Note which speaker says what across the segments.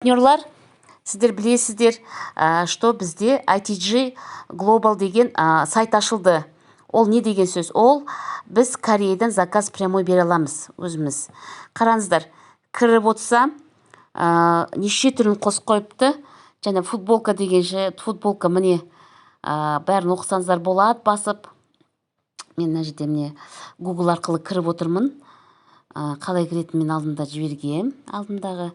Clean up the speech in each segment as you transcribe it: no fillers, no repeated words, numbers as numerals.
Speaker 1: партнерлар, сіздер білесіздер, что бізде ITG Global деген сайт ашылды. Ол не деген сөз? Ол біз Кореядан заказ прямой бере аламыз өзіміз. Қараңыздар, кіріп отырсам, неше түрін қосып қойыпты. Және футболка дегенше, футболка міне бәрін оқысаңыздар болады, басып. Мен мына жерде міне Google арқылы кіріп отырмын. Қалай кіретін мен алдында жібергем, алдымдағы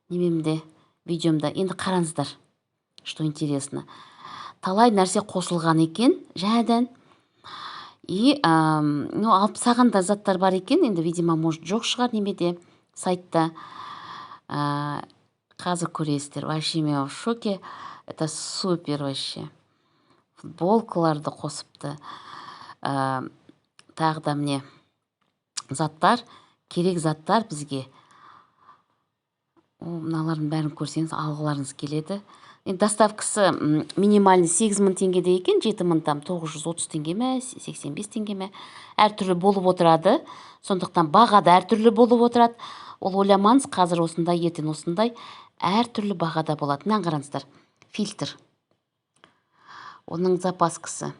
Speaker 1: немемде, видеомда. Енді қараңыздар, что интересно. Талай нәрсе қосылған екен жайдан. И алып сағанда заттар бар екен. Енді видимо, может жоқ шығар немеде сайтта. Қазір көресіздер. Вообще мен в шоке. Это супер вообще. Футболкаларды қосыпты. Тағы да міне заттар, керек заттар бізге. Мыналардың бәрін көрсеңіз алғыларыңыз келеді. Доставкасы минимальный 8.000 теңгеде екен, 7.000 там 930 теңге ме, 85 теңге ме, әртүрлі болып отырады. Сондықтан бағада әртүрлі болып отырады. Ол ойламаңыз, қазір осындай, ертең осындай, әртүрлі бағада болады. Мына қараңыздар, фильтр. Оның запаскасы.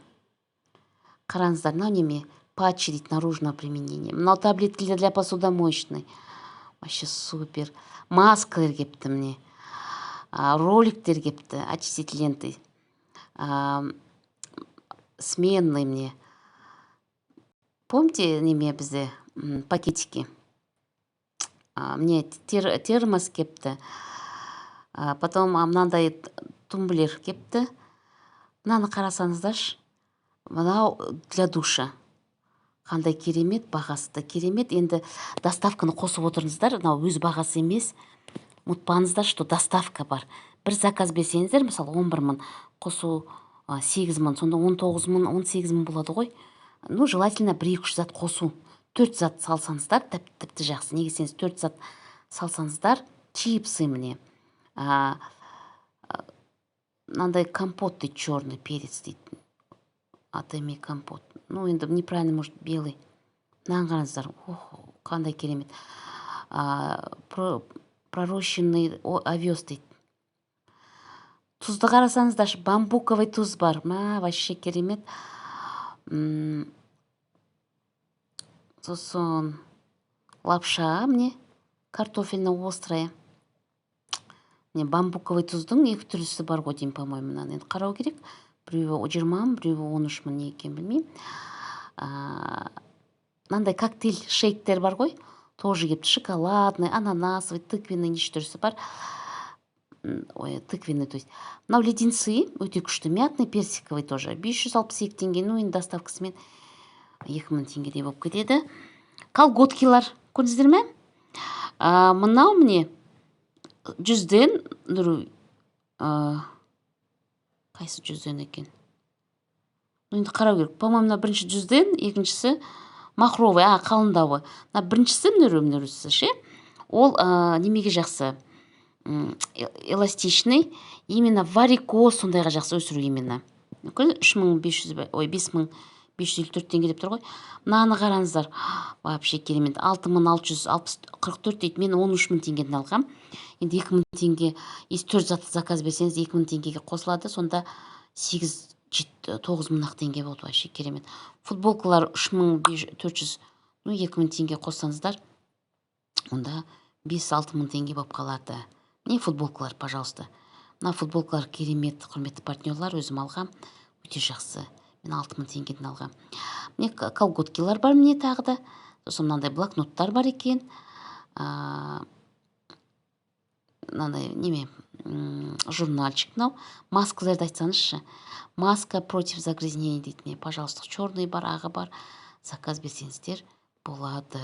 Speaker 1: Қараңыздар, мынау неме? Патчи дейді, наружного применения. Мынау таблеткалар для посудомоечной. Вообще супер. Маскалар кепті міне. Роликтер кепті, очиститель ленты. Сменный мне. Помните неме бізде пакетики? Мне термос кепті. Потом мынандай тумблер кепті. Мынаны қарасаңыздаршы. Мынау для душа. Қандай керемет, бағасы да керемет. Енді доставканы қосып отырыңыздар. Мынау өз бағасы емес. Ұмытпаңыздар, что доставка бар. Бір заказ берсеңіздер, мысалы 11.000 қосу 8.000, сонда 19.000, 18.000 болады ғой. Ну, желательно 1-2 зат қосу. 4 зат салсаңыздар, тіпті жақсы. Неге сеніз 4 зат салсаңыздар, чипсы міне. Мынандай компот дейді, черный перец дейді. Атеми компот. Ну, енді неправильно, может, белый. Мынаны қараңыздар. Қандай керемет. Пророщенный овес дейді. Тұзды қарасаңыздар, бамбуковый тұз бар. Вообще керемет. Сосын лапша, мне картофельно-острая. Не, бамбуковый тұздың 2 түрлісі бар ғой деймін, по-моему, мынаны енді қарау керек. Біреуі 20.000, біреуі 13.000 не екен білмеймін. Мынандай коктейль шейктер бар ғой. Тоже кепті, шоколадный, ананасовый, тыквенный, неше түрісі бар. Ой, тыквенный, то есть. Мынау леденцы, өте күшті, мятный, персиковый тоже. 562 теңге, ну, енді доставкасымен 2000 теңгедей болып кетеді. Колготкилар, көрдіңіздер ме? Мынау міне 100-ден, қайсы 100-ден екен? Енді қарау керек. По-моему, бірінші 100-ден, екіншісі махровый, қалындауы. Біріншісі мөрісі ше. Ол немеге жақсы? Эластичный, именно варикоз сондайға жақсы өсіру именно. 5554 теңге деп тұр ғой. Мынаны қараңыздар. Вообще керемет. 6644 дейді. Мен 13.000 теңгеден алғам. Енді 2000 теңге, если 4 зат заказ берсеңіз 2000 теңгеге қосылады, сонда 9.000 теңге болды. Вообще керемет. Футболкалар 3400, ну 2000 теңге қоссаңыздар, онда 5-6.000 теңге болып қалады. Не футболкалар, пожалуйста. Мына футболкалар керемет, құрметті партнерлар, өзім алғам. Өте жақсы. Мен 6.000 теңгеден алғам. Мне колготкилар бар мне тағы да. Сосын мынандай блокноттар бар екен. Мынандай неме, журнальчик мынау. Маскаларды айтсаңызшы. Маска против загрязнения дейді. Пожалуйста, черный бар, ағы бар. Заказ берсеңіздер болады.